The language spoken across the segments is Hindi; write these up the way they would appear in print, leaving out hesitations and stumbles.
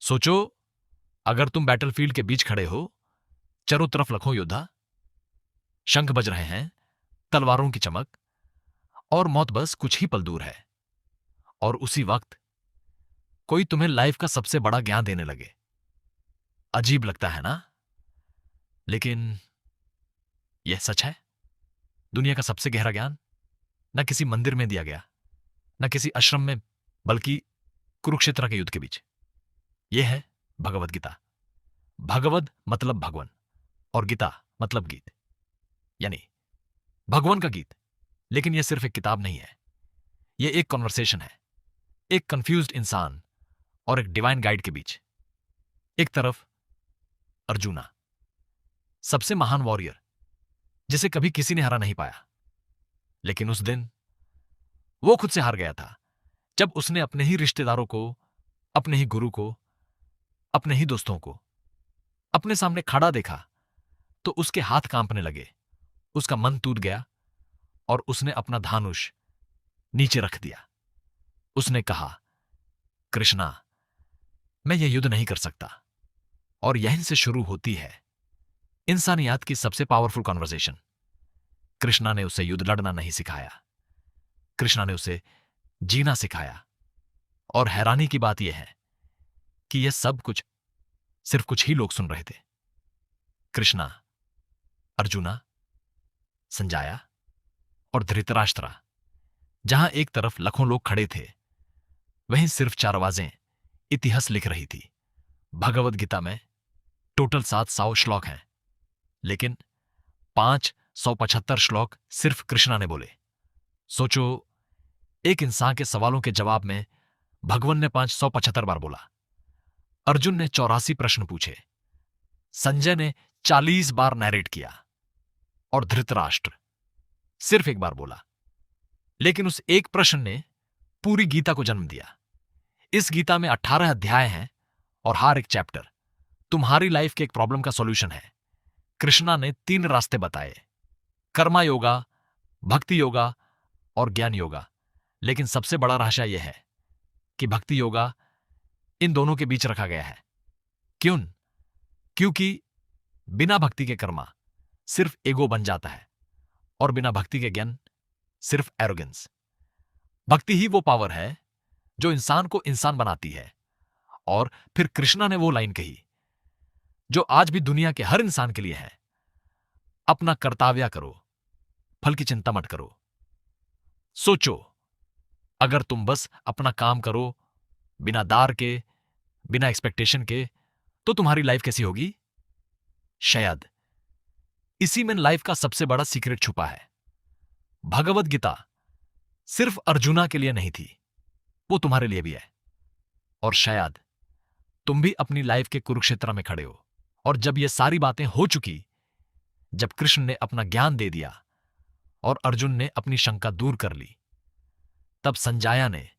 सोचो, अगर तुम बैटलफील्ड के बीच खड़े हो, चारों तरफ लाखों योद्धा, शंख बज रहे हैं, तलवारों की चमक, और मौत बस कुछ ही पल दूर है। और उसी वक्त कोई तुम्हें लाइफ का सबसे बड़ा ज्ञान देने लगे। अजीब लगता है ना? लेकिन यह सच है। दुनिया का सबसे गहरा ज्ञान न किसी मंदिर में दिया गया, न किसी आश्रम में, बल्कि कुरुक्षेत्र के युद्ध के बीच। यह है भगवद गीता। भगवद मतलब भगवान, और गीता मतलब गीत, यानी भगवान का गीत। लेकिन यह सिर्फ एक किताब नहीं है, यह एक कॉन्वर्सेशन है, एक कंफ्यूज्ड इंसान और एक डिवाइन गाइड के बीच। एक तरफ अर्जुना, सबसे महान वॉरियर, जिसे कभी किसी ने हरा नहीं पाया। लेकिन उस दिन वो खुद से हार गया था, जब उसने अपने ही रिश्तेदारों को, अपने ही गुरु को, अपने ही दोस्तों को अपने सामने खड़ा देखा तो उसके हाथ कांपने लगे, उसका मन टूट गया और उसने अपना धनुष नीचे रख दिया। उसने कहा, कृष्णा, मैं यह युद्ध नहीं कर सकता। और यहीं से शुरू होती है इंसानियत की सबसे पावरफुल कॉन्वर्सेशन। कृष्णा ने उसे युद्ध लड़ना नहीं सिखाया, कृष्णा ने उसे जीना सिखाया। और हैरानी की बात यह है कि यह सब कुछ सिर्फ कुछ ही लोग सुन रहे थे। कृष्णा, अर्जुना, संजाया और धृतराष्ट्र। जहां एक तरफ लाखों लोग खड़े थे, वहीं सिर्फ 4 आवाजें इतिहास लिख रही थी। भगवद गीता में टोटल 700 श्लोक हैं, लेकिन 575 श्लोक सिर्फ कृष्णा ने बोले। सोचो, एक इंसान के सवालों के जवाब में भगवान ने 575 बार बोला। अर्जुन ने 84 प्रश्न पूछे, संजय ने 40 बार नैरेट किया, और धृतराष्ट्र सिर्फ एक बार बोला। लेकिन उस एक प्रश्न ने पूरी गीता को जन्म दिया। इस गीता में 18 अध्याय हैं और हर एक चैप्टर तुम्हारी लाइफ के एक प्रॉब्लम का सॉल्यूशन है। कृष्णा ने 3 रास्ते बताए, कर्मा योगा, भक्ति योगा और ज्ञान योगा। लेकिन सबसे बड़ा रहस्य यह है कि भक्ति योगा इन दोनों के बीच रखा गया है। क्यों? क्योंकि बिना भक्ति के कर्मा सिर्फ ईगो बन जाता है, और बिना भक्ति के ज्ञान सिर्फ एरोगेंस। भक्ति ही वो पावर है जो इंसान को इंसान बनाती है। और फिर कृष्णा ने वो लाइन कही जो आज भी दुनिया के हर इंसान के लिए है, अपना कर्तव्य करो, फल की चिंता मत करो। सोचो, अगर तुम बस अपना काम करो बिना दार के, बिना एक्सपेक्टेशन के, तो तुम्हारी लाइफ कैसी होगी? शायद इसी में लाइफ का सबसे बड़ा सीक्रेट छुपा है। भगवद गीता सिर्फ अर्जुना के लिए नहीं थी, वो तुम्हारे लिए भी है। और शायद तुम भी अपनी लाइफ के कुरुक्षेत्र में खड़े हो। और जब ये सारी बातें हो चुकी, जब कृष्ण ने अपना ज्ञान दे दिया और अर्जुन ने अपनी शंका दूर कर ली, तब संजाया ने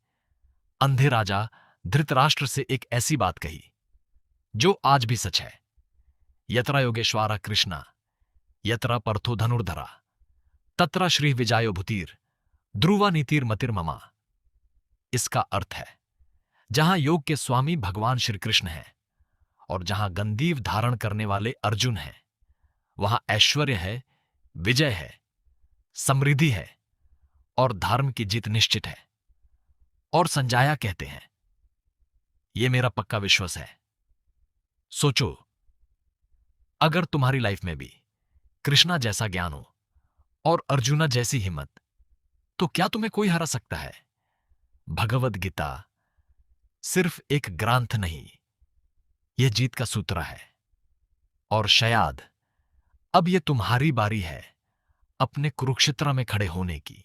अंधे राजा धृतराष्ट्र से एक ऐसी बात कही जो आज भी सच है। यत्र योगेश्वरा कृष्णा, यत्र पार्थो धनुर्धरा, तत्र श्री विजयो भूतिर, ध्रुवा नीतिर मतिर ममा। इसका अर्थ है, जहां योग के स्वामी भगवान श्री कृष्ण हैं और जहां गंदीव धारण करने वाले अर्जुन हैं, वहां ऐश्वर्य है, विजय है, समृद्धि है और धर्म की जीत निश्चित है। और संजाया कहते हैं, यह मेरा पक्का विश्वास है। सोचो, अगर तुम्हारी लाइफ में भी कृष्णा जैसा ज्ञान हो और अर्जुना जैसी हिम्मत, तो क्या तुम्हें कोई हरा सकता है? भगवद गीता सिर्फ एक ग्रंथ नहीं, यह जीत का सूत्र है। और शायद अब यह तुम्हारी बारी है अपने कुरुक्षेत्र में खड़े होने की।